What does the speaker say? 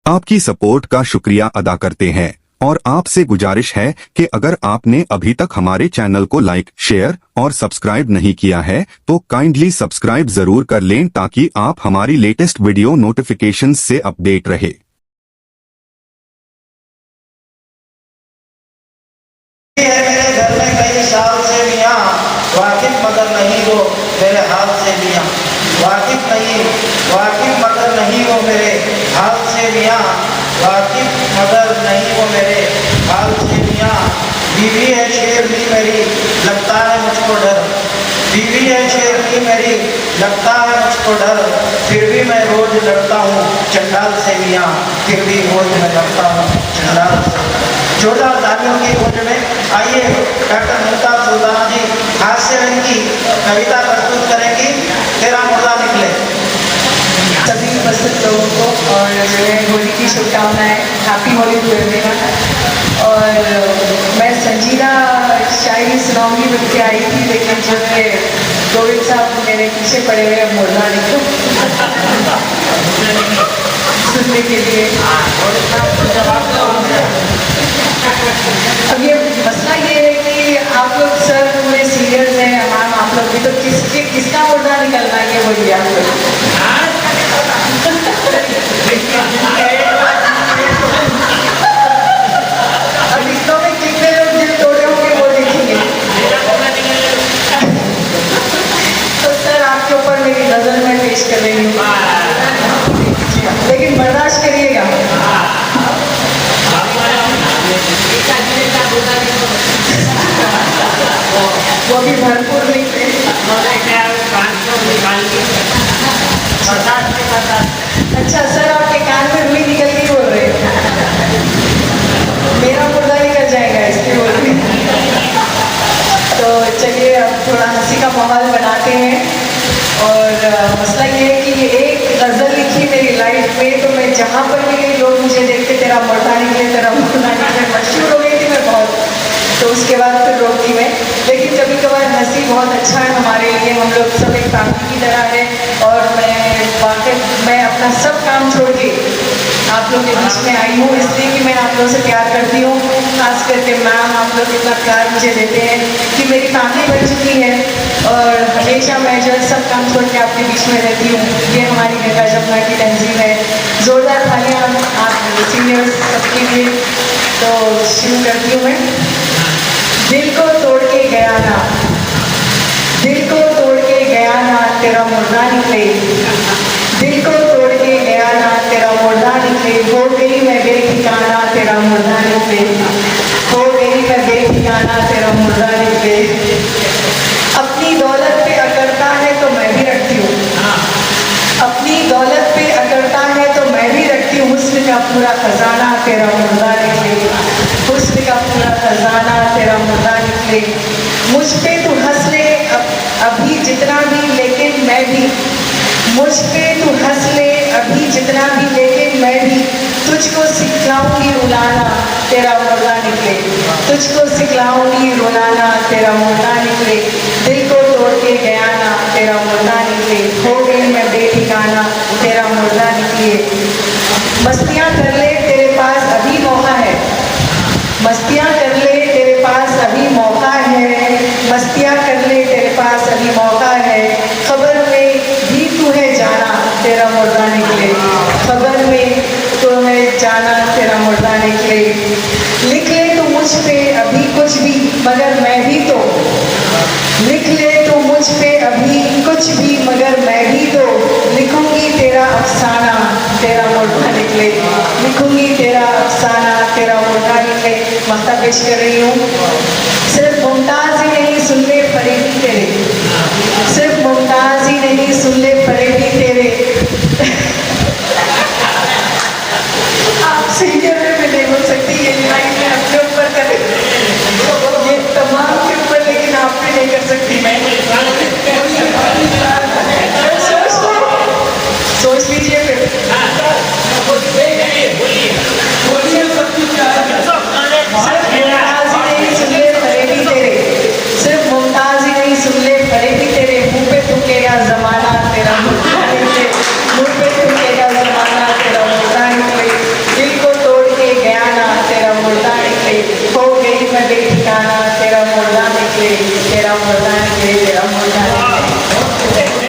आपकी सपोर्ट का शुक्रिया अदा करते हैं और आपसे गुजारिश है कि अगर आपने अभी तक हमारे चैनल को लाइक, शेयर और सब्सक्राइब नहीं किया है तो काइंडली सब्सक्राइब जरूर कर लें ताकि आप हमारी लेटेस्ट वीडियो नोटिफिकेशंस से अपडेट रहे। मेरे घर में कई साल से मियाँ वाकिफ मगर नहीं हो मेरे हाल से मियाँ वाकिफ मगर नहीं हो मेरे हाल से मियाँ वाकिफ मगर नहीं हो मेरे हाल से मियाँ। बीवी है शेरनी मेरी लगता है मुझको डर, बीवी है शेरनी मेरी लगता है मुझको डर, फिर भी मैं रोज लड़ता हूँ चंडाल से मियाँ, फिर भी रोज मैं लड़ता हूँ चंडाल से। जोरदार तालियों की गूंज में आइए डॉक्टर मुमताज सुल्ताना जी हास्य रंग की कविता प्रस्तुत करेंगी, तेरा मुर्दा निकले। सभी उपस्थित लोगों को और होली की शुभकामनाएं, हैप्पी होली टू एवरीवन। और मैं संजीदा शायरी सुनाऊंगी बन के आई थी, लेकिन जो है गोविंद साहब मेरे पीछे पड़े हुए मुर्दा निकलो सुनने के लिए। अब ये मसला ये है कि आप लोग सर पूरे सीरियस हैं, मैम आप लोग भी, तो किसका मुर्दा निकलना है ये बोलिए आप लोग। अब इसमें में कितने लोग दिल तोड़े होंगे वो देखेंगे। तो सर आपके ऊपर मेरी नजर में पेश कर रही हूँ, लेकिन बर्दाश्त करिएगा। वो भी भरपूर नहीं थे। अच्छा सर आपके कान में रुई निकल के बोल रहे हो, मेरा मुर्दा निकल जाएगा इसके बोल रहे। तो चलिए अब थोड़ा हंसी का माहौल बनाते हैं। और मसला ये है कि एक गज़ल लिखी मेरी लाइफ में, तो मैं जहाँ पर भी गई लोग मुझे देखते तेरा मुर्दा निकले तेरा मुर्दा निकले, मशहूर हो गई थी मैं बहुत। तो उसके बाद फिर रोकी मैं, लेकिन कभी कभार हंसी बहुत अच्छा है हमारे लिए, हम लोग सब एक फैमिली की तरह है। और मैं अपना सब काम छोड़ के आप लोग के बीच में आई हूँ, इसलिए कि मैं आप लोगों से प्यार करती हूँ। खास करके मैम आप लोग इतना प्यार मुझे देते हैं कि मेरी फैमिली बन चुकी है, और हमेशा मैं जो सब काम छोड़ के आपके बीच में रहती हूँ। ये हमारी बेटा जमुना की तंजीम है। जोरदार तालियां आप सीनियर्स सबके लिए। तो शुरू करती हूँ मैं। दिल को तोड़ के गया ना, दिल को तोड़ के गया ना तेरा मुर्दा निकले, दिल को तोड़ के गया ना तेरा मुर्दा निकले, हो गई मैं बेठिकाना तेरा मुर्दा निकले, हो गई मैं बेठिकाना तेरा मुर्दा निकले। अपनी दौलत पे अकड़ता है तो मैं भी रखती हूँ, अपनी दौलत पे अकड़ता है तो मैं भी रखती हूँ, हुस्न का पूरा खजाना तेरा मुर्दा निकले, हुस्न का पूरा खजाना तेरा मुर्दा निकले। मुझ पे तू हंस ले अभी जितना भी, लेकिन मैं भी, मुझ पे तू हंस ले अभी जितना भी, लेकिन मैं भी तुझको सिखलाऊंगी रुलाना तेरा मुर्दा निकले, तुझको सिखलाऊंगी रुलाना तेरा मुर्दा निकले। दिल को तोड़ के गया ना तेरा मुर्दा निकले, हो गई मैं बेठिकाना तेरा मुर्दा निकले। मस्तियाँ कर ले तेरे पास अभी मौका है, मस्तियाँ कर ले तेरे पास अभी मौका है, मस्तियाँ कर ले तेरे पास अभी मौका है। खबर में भी तू है जाना तेरा मुर्दा निकले, खबर में तू है जाना तेरा मुर्दा निकले। लिख ले तू मुझ पे अभी कुछ भी मगर मैं भी तो, लिख ले तू मुझ पे अभी कुछ भी मगर मैं भी तो, लिखूंगी तेरा अफसाना तेरा मुर्दा निकले, लिखूंगी तेरा अफसाना तेरा मुर्दा निकले। मक्ता पेश कर रही हूँ। सिर्फ मुमताज ही नहीं सुन ले फरेबी तेरे, सिर्फ मुमताज ही नहीं सुन ले फरेबी तेरे। आप सीनियर में मैं नहीं बोल सकती ये लाइन में अपने ऊपर करें, ये तमाम के ऊपर, लेकिन आप भी नहीं कर सकती। मैं सोच लीजिए फिर। सिर्फ मुमताज ही नहीं सुन ले फरेबी तेरे, मुँह पे थूकेगा जमाना तेरा मुर्दा निकले, मुँह पे थूकेगा जमाना तेरा मुर्दा निकले। गाना